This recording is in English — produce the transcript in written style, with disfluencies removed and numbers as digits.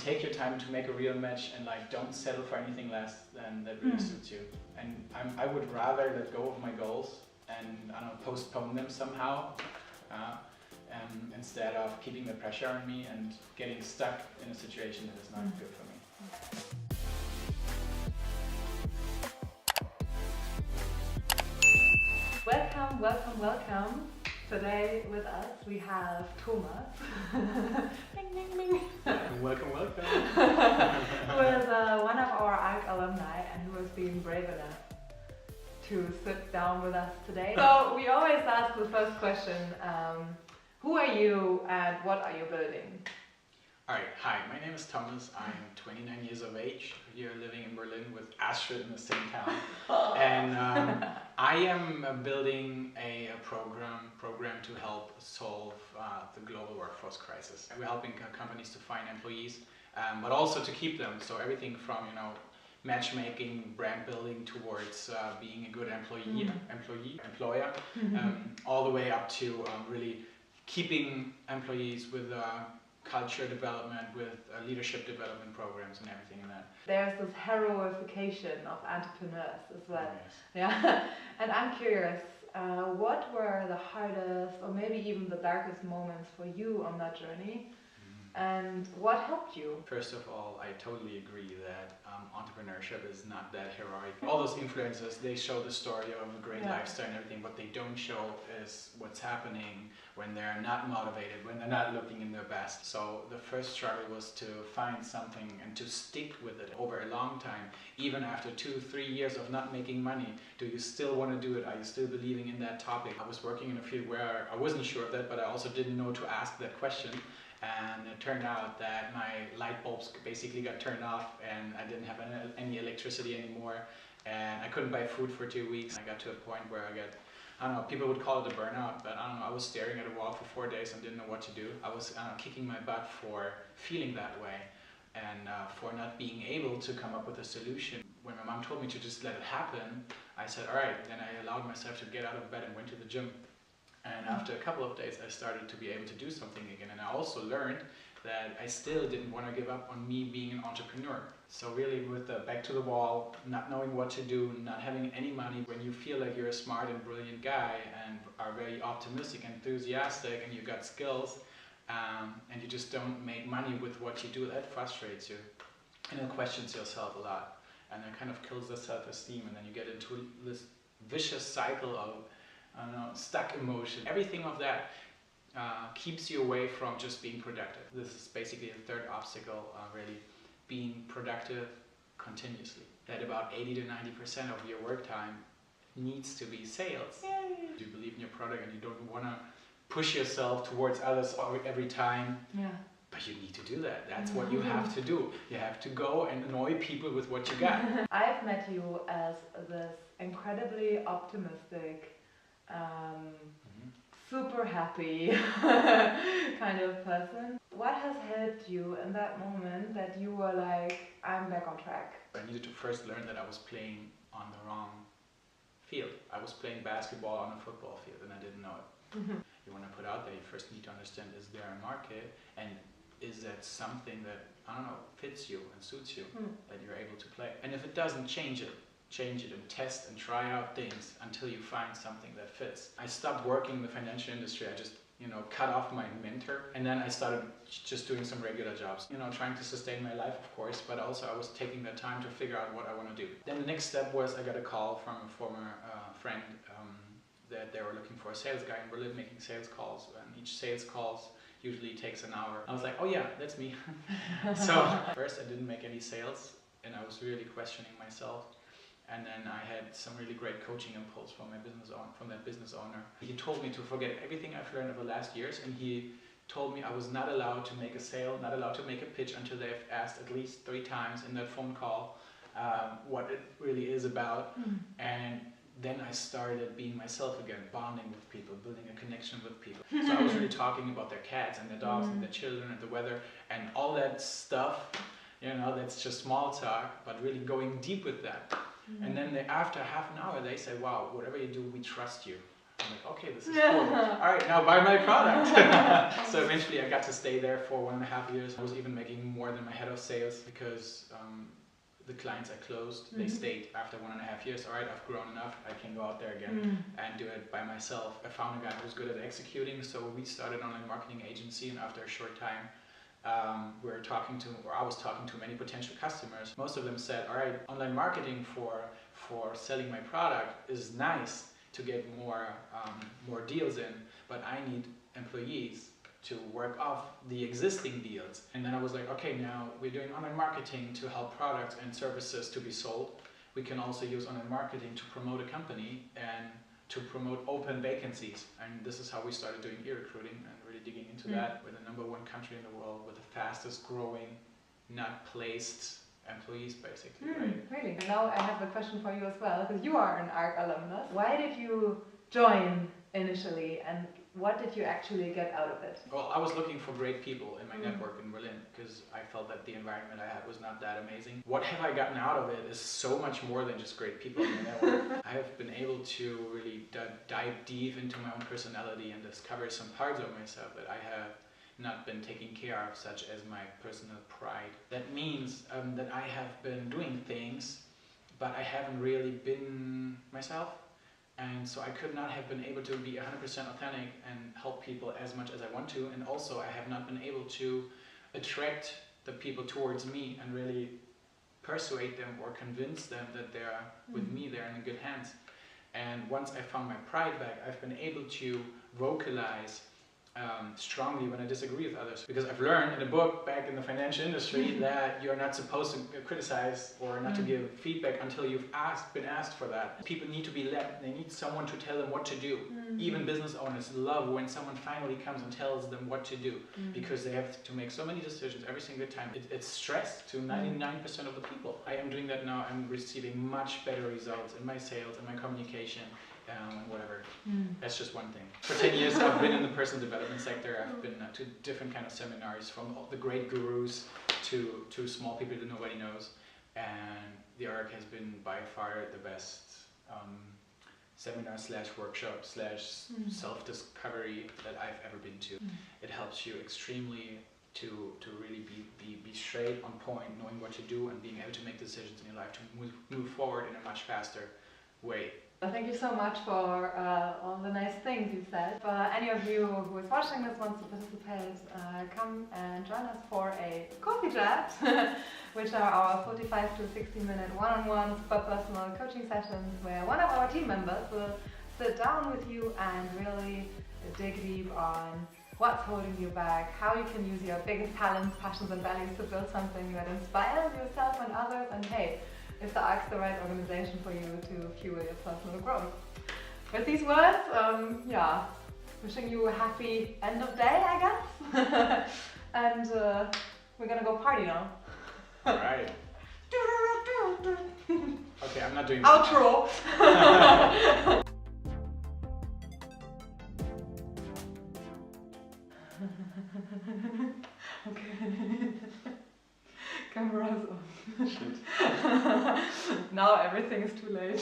Take your time to make a real match and like don't settle for anything less than that really suits you. And I would rather let go of my goals and I don't know, postpone them somehow instead of keeping the pressure on me and getting stuck in a situation that is not good for me. Welcome, welcome, welcome. Today with us we have Thomas. Ding, ding, ding. Welcome, welcome. Who is one of our ARC alumni and who has been brave enough to sit down with us today. So we always ask the first question, who are you and what are you building? Alright, hi, my name is Thomas. I'm 29 years of age, here living in Berlin with Astrid in the same town. And I am building a program to help solve the global workforce crisis. We're helping companies to find employees, but also to keep them. So everything from, matchmaking, brand building towards being a good employer, all the way up to really keeping employees with culture development, with leadership development programs and everything in that. There's this heroification of entrepreneurs as well. Oh, yes. Yeah. And I'm curious, what were the hardest or maybe even the darkest moments for you on that journey? And what helped you? First of all, I totally agree that entrepreneurship is not that heroic. All those influencers, they show the story of a great lifestyle and everything. What they don't show is what's happening when they're not motivated, when they're not looking in their best. So the first struggle was to find something and to stick with it over a long time. Even after 2-3 years of not making money, do you still want to do it? Are you still believing in that topic? I was working in a field where I wasn't sure of that, but I also didn't know to ask that question. And it turned out that my light bulbs basically got turned off and I didn't have any electricity anymore and I couldn't buy food for 2 weeks. I got to a point where I don't know, people would call it a burnout, but I don't know, I was staring at a wall for 4 days and didn't know what to do. I was kicking my butt for feeling that way and for not being able to come up with a solution. When my mom told me to just let it happen, I said, all right, then I allowed myself to get out of bed and went to the gym. And after a couple of days, I started to be able to do something again. And I also learned that I still didn't want to give up on me being an entrepreneur. So really with the back to the wall, not knowing what to do, not having any money, when you feel like you're a smart and brilliant guy and are very optimistic, enthusiastic, and you got skills, and you just don't make money with what you do, that frustrates you. And it questions yourself a lot. And it kind of kills the self-esteem. And then you get into this vicious cycle of stuck emotion. Everything of that keeps you away from just being productive. This is basically the third obstacle, really being productive continuously. That about 80 to 90% of your work time needs to be sales. Yay. You believe in your product and you don't want to push yourself towards others every time. Yeah. But you need to do that. That's what you have to do. You have to go and annoy people with what you got. I've met you as this incredibly optimistic, super happy kind of person. What has helped you in that moment that you were like, I'm back on track? I needed to first learn that I was playing on the wrong field. I was playing basketball on a football field and I didn't know it. You want to put out there, you first need to understand, is there a market and is that something that, I don't know, fits you and suits you, that you're able to play. And if it doesn't, change it and test and try out things until you find something that fits. I stopped working in the financial industry. I just, cut off my mentor and then I started just doing some regular jobs, trying to sustain my life, of course, but also I was taking that time to figure out what I want to do. Then the next step was I got a call from a former friend that they were looking for a sales guy in Berlin making sales calls, and each sales calls usually takes an hour. I was like, oh yeah, that's me. So first I didn't make any sales and I was really questioning myself. And then I had some really great coaching impulse from that business owner. He told me to forget everything I've learned over the last years, and he told me I was not allowed to make a sale, not allowed to make a pitch until they've asked at least 3 times in that phone call what it really is about. And then I started being myself again, bonding with people, building a connection with people. So I was really talking about their cats and their dogs and their children and the weather and all that stuff, that's just small talk, but really going deep with that. And then after half an hour, they say, wow, whatever you do, we trust you. I'm like, okay, this is cool. All right, now buy my product. So eventually I got to stay there for 1.5 years. I was even making more than my head of sales because the clients I closed, they stayed after 1.5 years. All right, I've grown enough. I can go out there again and do it by myself. I found a guy who was good at executing, so we started an online marketing agency, and after a short time, I was talking to many potential customers. Most of them said, all right, online marketing for selling my product is nice to get more deals in, but I need employees to work off the existing deals. And then I was like, okay, now we're doing online marketing to help products and services to be sold. We can also use online marketing to promote a company and to promote open vacancies. And this is how we started doing e-recruiting and really digging into that. We're the #1 country in the world with the fastest growing, not placed employees, basically, right? Really? Now I have a question for you as well, because you are an ARC alumnus. Why did you join initially, and what did you actually get out of it? Well, I was looking for great people in my network in Berlin because I felt that the environment I had was not that amazing. What have I gotten out of it is so much more than just great people in the network. I have been able to really dive deep into my own personality and discover some parts of myself that I have not been taking care of, such as my personal pride. That means that I have been doing things, but I haven't really been myself. And so I could not have been able to be 100% authentic and help people as much as I want to. And also I have not been able to attract the people towards me and really persuade them or convince them that they're with me, they're in good hands. And once I found my pride back, I've been able to vocalize strongly when I disagree with others, because I've learned in a book back in the financial industry that you're not supposed to criticize or not to give feedback until you've been asked for that. People need to be led. They need someone to tell them what to do. Even business owners love when someone finally comes and tells them what to do, because they have to make so many decisions every single time. It's stress to 99% of the people. I am doing that now. I'm receiving much better results in my sales and my communication. Whatever. That's just one thing. For 10 years I've been in the personal development sector. I've been to different kind of seminars, from the great gurus to small people that nobody knows. And the ARC has been by far the best seminar / workshop / self-discovery that I've ever been to. It helps you extremely to really be straight on point, knowing what to do and being able to make decisions in your life to move forward in a much faster way. Thank you so much for all the nice things you said. For any of you who is watching this wants to participate, come and join us for a coffee chat, which are our 45 to 60-minute one-on-one super personal coaching sessions where one of our team members will sit down with you and really dig deep on what's holding you back, how you can use your biggest talents, passions and values to build something that inspires yourself and others, and hey, is the ARC the right organization for you to fuel your personal growth? With these words, wishing you a happy end of day, I guess. And we're gonna go party now. Alright. Okay, I'm not doing that. Outro! Okay. Camera's on. Shit. Now everything is too late.